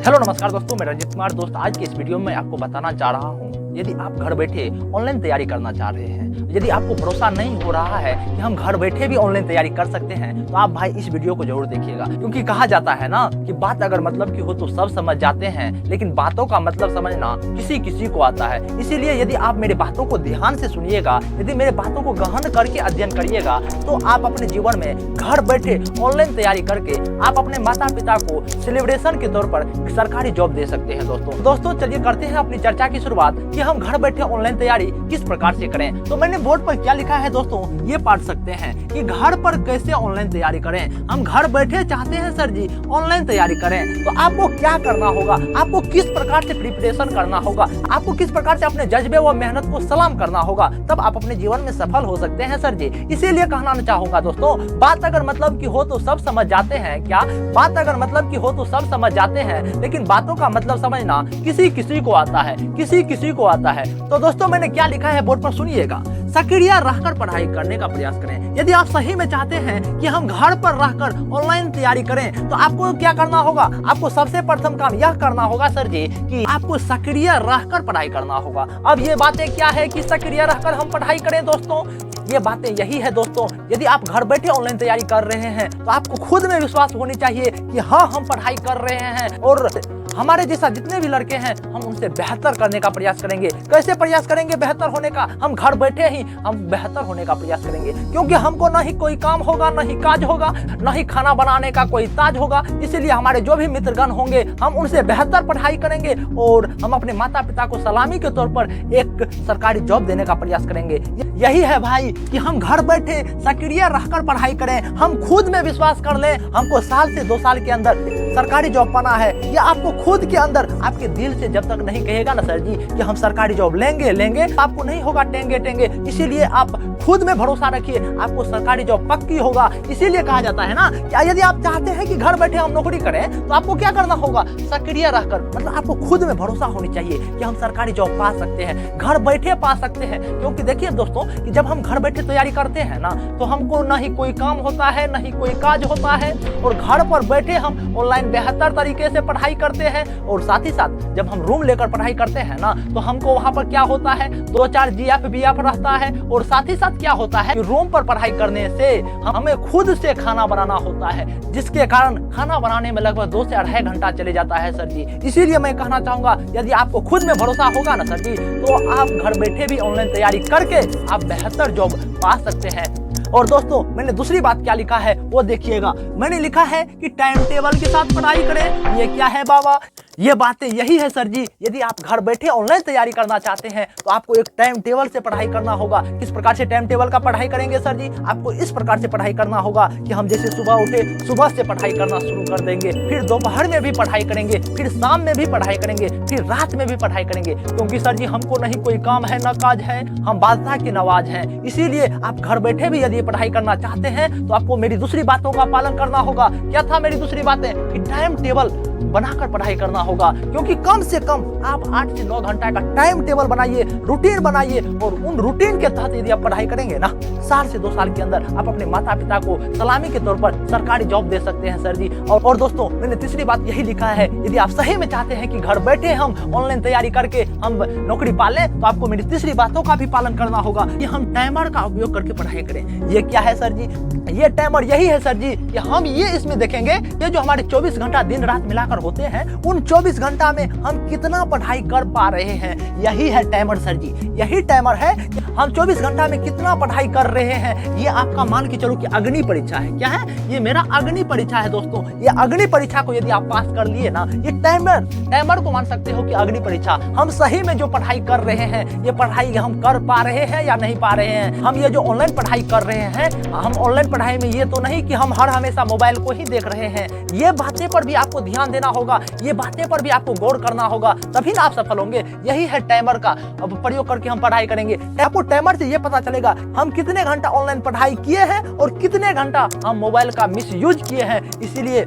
Hello नमस्कार दोस्तों, मैं रंजित कुमार। दोस्त आज के इस वीडियो में आपको बताना चाह रहा हूँ, यदि आप घर बैठे ऑनलाइन तैयारी करना चाह रहे हैं, यदि आपको भरोसा नहीं हो रहा है कि हम घर बैठे भी ऑनलाइन तैयारी कर सकते हैं, तो आप भाई इस वीडियो को जरूर देखिएगा। क्योंकि कहा जाता है ना कि बात अगर मतलब की हो तो सब समझ जाते हैं, लेकिन बातों का मतलब समझना किसी किसी को आता है। इसीलिए यदि आप मेरे बातों को ध्यान से सुनिएगा, यदि मेरे बातों को गहन करके अध्ययन करिएगा, तो आप अपने जीवन में घर बैठे ऑनलाइन तैयारी करके आप अपने माता पिता को सेलिब्रेशन के तौर पर सरकारी जॉब दे सकते हैं। दोस्तों चलिए करते हैं अपनी चर्चा की शुरुआत कि हम घर बैठे ऑनलाइन तैयारी किस प्रकार से करें। तो मैंने बोर्ड पर क्या लिखा है दोस्तों, ये पढ़ सकते हैं कि घर पर कैसे ऑनलाइन तैयारी करें। हम घर बैठे चाहते हैं सर जी ऑनलाइन तैयारी करें, तो आपको क्या करना होगा, आपको किस प्रकार से प्रिपरेशन करना होगा, आपको किस प्रकार से अपने जज्बे व मेहनत को सलाम करना होगा, तब आप अपने जीवन में सफल हो सकते हैं सर जी। इसीलिए कहना चाहूंगा दोस्तों, बात अगर मतलब की हो तो सब समझ जाते हैं। क्या बात अगर मतलब की हो तो सब समझ जाते हैं, लेकिन बातों का मतलब समझना किसी किसी को आता है, किसी किसी को आता है। तो दोस्तों मैंने क्या लिखा है बोर्ड पर सुनिएगा। सक्रिय रहकर पढ़ाई करने का प्रयास करें। यदि आप सही में चाहते हैं कि हम घर पर रहकर ऑनलाइन तैयारी करें, तो आपको क्या करना होगा, आपको सबसे प्रथम काम यह करना होगा सर जी कि आपको सक्रिय रहकर पढ़ाई करना होगा। अब ये बातें क्या है कि सक्रिय रहकर हम पढ़ाई करें दोस्तों, ये बातें यही है दोस्तों। यदि आप घर बैठे ऑनलाइन तैयारी कर रहे हैं, तो आपको खुद में विश्वास होनी चाहिए कि हाँ हम पढ़ाई कर रहे हैं और हमारे जैसा जितने भी लड़के हैं हम उनसे बेहतर करने का प्रयास करेंगे। कैसे प्रयास करेंगे बेहतर होने का, हम घर बैठे ही हम बेहतर होने का प्रयास करेंगे। क्योंकि हमको ना ही कोई काम होगा, ना ही काज होगा, ना ही खाना बनाने का कोई ताज होगा। इसीलिए हमारे जो भी मित्रगण होंगे हम उनसे बेहतर पढ़ाई करेंगे और हम अपने माता पिता को सलामी के तौर पर एक सरकारी जॉब देने का प्रयास करेंगे। यही है भाई कि हम घर बैठे सक्रिय रहकर पढ़ाई करें, हम खुद में विश्वास कर लें। हमको साल से 2 साल के अंदर सरकारी जॉब पाना है, या आपको खुद के अंदर आपके दिल से जब तक नहीं कहेगा ना सर जी कि हम सरकारी जॉब लेंगे, आपको नहीं होगा टेंगे। इसीलिए आप खुद में भरोसा रखिए, आपको सरकारी जॉब पक्की होगा। इसीलिए कहा जाता है ना कि यदि आप चाहते हैं कि घर बैठे हम नौकरी करें, तो आपको क्या करना होगा, सक्रिय रहकर, मतलब आपको खुद में भरोसा होनी चाहिए कि हम सरकारी जॉब पा सकते हैं, घर बैठे पा सकते हैं। क्योंकि देखिए दोस्तों कि जब हम घर बैठे तैयारी करते हैं ना, तो हमको ना ही कोई काम होता है, ना ही कोई काज होता है, और घर पर बैठे हम ऑनलाइन बेहतर तरीके से पढ़ाई करते हैं। और साथ ही साथ जब हम रूम लेकर पढ़ाई करते हैं ना, तो हमको वहां पर क्या होता है, 2-4 GF BF रहता है। और साथ ही साथ क्या होता है कि रूम पर पढ़ाई करने से हमें खुद से खाना बनाना होता है, जिसके कारण खाना बनाने में लगभग 2 से 2.5 घंटा चले जाता है सर जी। इसीलिए मैं कहना चाहूंगा, यदि आपको खुद में भरोसा होगा ना सर जी, तो आप घर बैठे भी ऑनलाइन तैयारी करके आप बेहतर जॉब पा सकते हैं। और दोस्तों मैंने दूसरी बात क्या लिखा है वो देखिएगा। मैंने लिखा है कि टाइम टेबल के साथ पढ़ाई करें। ये क्या है बाबा, ये बातें यही है सर जी। यदि आप घर बैठे ऑनलाइन तैयारी करना चाहते हैं, तो आपको एक टाइम टेबल से पढ़ाई करना होगा। किस प्रकार से टाइम टेबल का पढ़ाई करेंगे सर जी, आपको इस प्रकार से पढ़ाई करना होगा कि हम जैसे सुबह उठे, सुबह से पढ़ाई करना शुरू कर देंगे, फिर दोपहर में भी पढ़ाई करेंगे, फिर शाम में भी पढ़ाई करेंगे, फिर रात में भी पढ़ाई करेंगे। क्योंकि सर जी हमको नहीं कोई काम है ना काज है, हम बादशाह की नवाज हैं। इसीलिए आप घर बैठे भी यदि पढ़ाई करना चाहते हैं, तो आपको मेरी दूसरी बातों का पालन करना होगा। क्या था मेरी दूसरी बातें, कि टाइम टेबल बनाकर पढ़ाई करना होगा। क्योंकि कम से कम आप 8 से 9 घंटा का टाइम टेबल बनाइए, रूटीन बनाइए, और उन रूटीन के तहत यदि आप पढ़ाई करेंगे ना, साल से 2 साल के अंदर आप अपने माता पिता को सलामी के तौर पर सरकारी जॉब दे सकते हैं सर जी। और दोस्तों मैंने तीसरी बात यही लिखा है, यदि आप सही में चाहते हैं कि घर बैठे हम ऑनलाइन तैयारी करके हम नौकरी पालें, तो आपको मेरी तीसरी बातों का भी पालन करना होगा कि हम टाइमर का उपयोग करके पढ़ाई करें। ये क्या है सर जी, ये टाइमर यही है सर जी कि हम ये इसमें देखेंगे ये जो हमारे 24 घंटा दिन रात मिलाकर होते हैं, उन 24 घंटा में हम कितना पढ़ाई कर पा रहे हैं। यही है टाइमर सर जी, यही टाइमर है कि हम 24 घंटा में कितना पढ़ाई कर रहे हैं। ये आपका मान के चलो कि अग्नि परीक्षा है। क्या है, ये मेरा अग्नि परीक्षा है दोस्तों। ये अग्नि परीक्षा को यदि आप पास कर लिए ना, ये टाइमर को मान सकते हो कि अग्नि परीक्षा। हम सही में जो पढ़ाई कर रहे हैं, ये पढ़ाई हम कर पा रहे हैं या नहीं पा रहे हैं। हम ये जो ऑनलाइन पढ़ाई कर रहे हैं, हम ऑनलाइन पढ़ाई में ये तो नहीं कि हम हर हमेशा मोबाइल को ही देख रहे हैं। ये बातें पर भी आपको ध्यान देना होगा, ये बातें पर भी आपको गौर करना होगा, तभी ना आप सफल होंगे। यही है टाइमर का अब प्रयोग करके हम पढ़ाई करेंगे। आपको टाइमर से ये पता चलेगा हम कितने घंटा ऑनलाइन पढ़ाई किए हैं और कितने घंटा हम मोबाइल का मिसयूज किए हैं। इसीलिए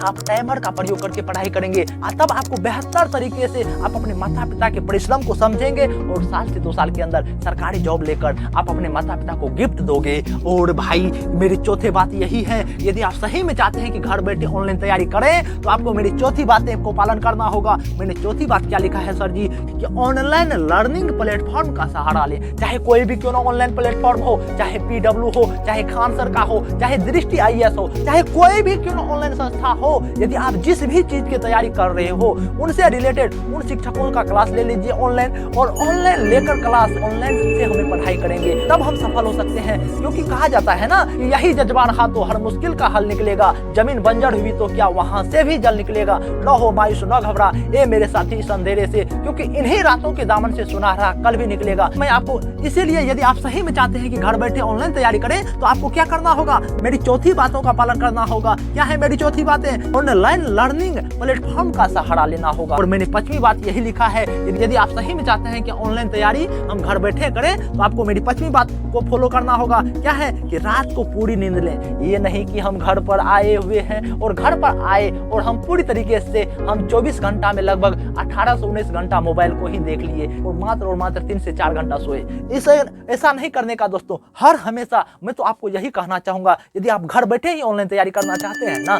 आप टाइमर का प्रयोग करके पढ़ाई करेंगे, तब आपको बेहतर तरीके से आप अपने माता पिता के परिश्रम को समझेंगे और साल से 2 साल के अंदर सरकारी जॉब लेकर आप अपने माता पिता को गिफ्ट दोगे। और भाई मेरी चौथी बात यही है, यदि आप सही में चाहते हैं कि घर बैठे ऑनलाइन तैयारी करें तो आपको मेरी चौथी बातें को पालन करना होगा। मैंने चौथी बात क्या लिखा है सर जी, कि ऑनलाइन लर्निंग प्लेटफॉर्म का सहारा ले, चाहे कोई भी क्यों ना ऑनलाइन प्लेटफॉर्म हो, चाहे PW हो, चाहे खान सर का हो, चाहे दृष्टि IAS हो, चाहे कोई भी क्यों ना ऑनलाइन संस्था हो। यदि आप जिस भी चीज की तैयारी कर रहे हो उनसे रिलेटेड उन शिक्षकों का क्लास ले लीजिए ऑनलाइन, और ऑनलाइन लेकर क्लास ऑनलाइन से हमें पढ़ाई करेंगे, तब हम सफल हो सकते हैं। क्योंकि कहा जाता है ना, यही जज्बा रहा तो हर मुश्किल का हल निकलेगा, जमीन बंजर हुई तो क्या वहां से भी जल निकलेगा। न हो मायूस न घबरा ए मेरे साथी इस अंधेरे से, क्योंकि इन्हीं रातों के दामन से सुनहरा कल भी निकलेगा। मैं आपको इसीलिए, यदि आप सही में चाहते हैं कि घर बैठे ऑनलाइन तैयारी करें तो आपको क्या करना होगा, मेरी चौथी बातों का पालन करना होगा। क्या है मेरी चौथी बातें? ऑनलाइन लर्निंग प्लेटफॉर्म का सहारा लेना होगा। और मैंने 5वीं बात यही लिखा है, यदि आप सही में चाहते हैं कि ऑनलाइन तैयारी हम घर बैठे करें तो आपको मेरी 5वीं बात को फॉलो करना होगा। क्या है कि रात को पूरी नींद लें। ये नहीं कि हम घर पर आए हुए हैं और घर पर आए और हम पूरी तरीके से हम 24 घंटा में लगभग 18 से 19 घंटा मोबाइल को ही देख लिए और मात्र 3 से 4 घंटा सोए। ऐसा नहीं करने का दोस्तों। हर हमेशा मैं तो आपको यही कहना चाहूंगा, यदि आप घर बैठे ही ऑनलाइन तैयारी करना चाहते हैं ना,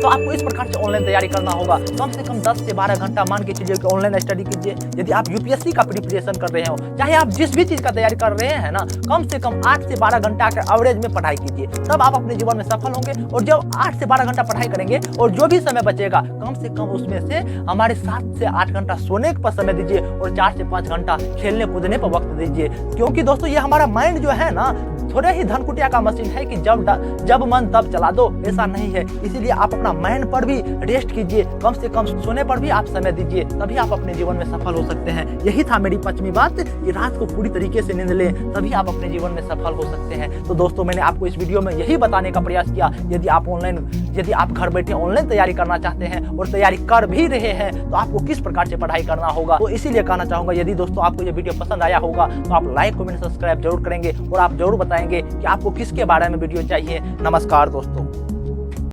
तो आपको इस प्रकार से ऑनलाइन तैयारी करना होगा। कम से कम 10 से 12 घंटा मान के चलिए कि ऑनलाइन स्टडी कीजिए। यदि आप UPSC का प्रिपरेशन कर रहे हो, चाहे आप जिस भी चीज का तैयारी कर रहे हैं ना, कम से कम 8 से 12 घंटा के एवरेज में पढ़ाई कीजिए, तब आप अपने जीवन में सफल होंगे। और जब 8 से 12 घंटा पढ़ाई करेंगे और जो भी समय बचेगा, कम से कम उसमें से हमारे 7 से 8 घंटा सोने पर समय दीजिए और 4 से 5 घंटा खेलने कूदने पर वक्त दीजिए। क्योंकि दोस्तों ये हमारा माइंड जो है ना, थोड़े ही धनकुटिया का मशीन है कि जब मन तब चला दो, ऐसा नहीं है। इसीलिए आप अपना माइंड पर भी रेस्ट कीजिए, कम से कम सोने पर भी आप समय दीजिए, तभी आप अपने जीवन में सफल हो सकते हैं। यही था मेरी 5वीं बात, कि रात को पूरी तरीके से नींद लें, तभी आप अपने जीवन में सफल हो सकते हैं। तो दोस्तों मैंने आपको इस वीडियो में यही बताने का प्रयास किया, यदि आप घर बैठे ऑनलाइन तैयारी करना चाहते हैं और तैयारी कर भी रहे हैं तो आपको किस प्रकार से पढ़ाई करना होगा। तो इसीलिए कहना चाहूंगा, यदि दोस्तों आपको ये वीडियो पसंद आया होगा तो आप लाइक कमेंट सब्सक्राइब जरूर करेंगे और आप जरूर बताएंगे कि आपको किसके बारे में वीडियो चाहिए। नमस्कार दोस्तों।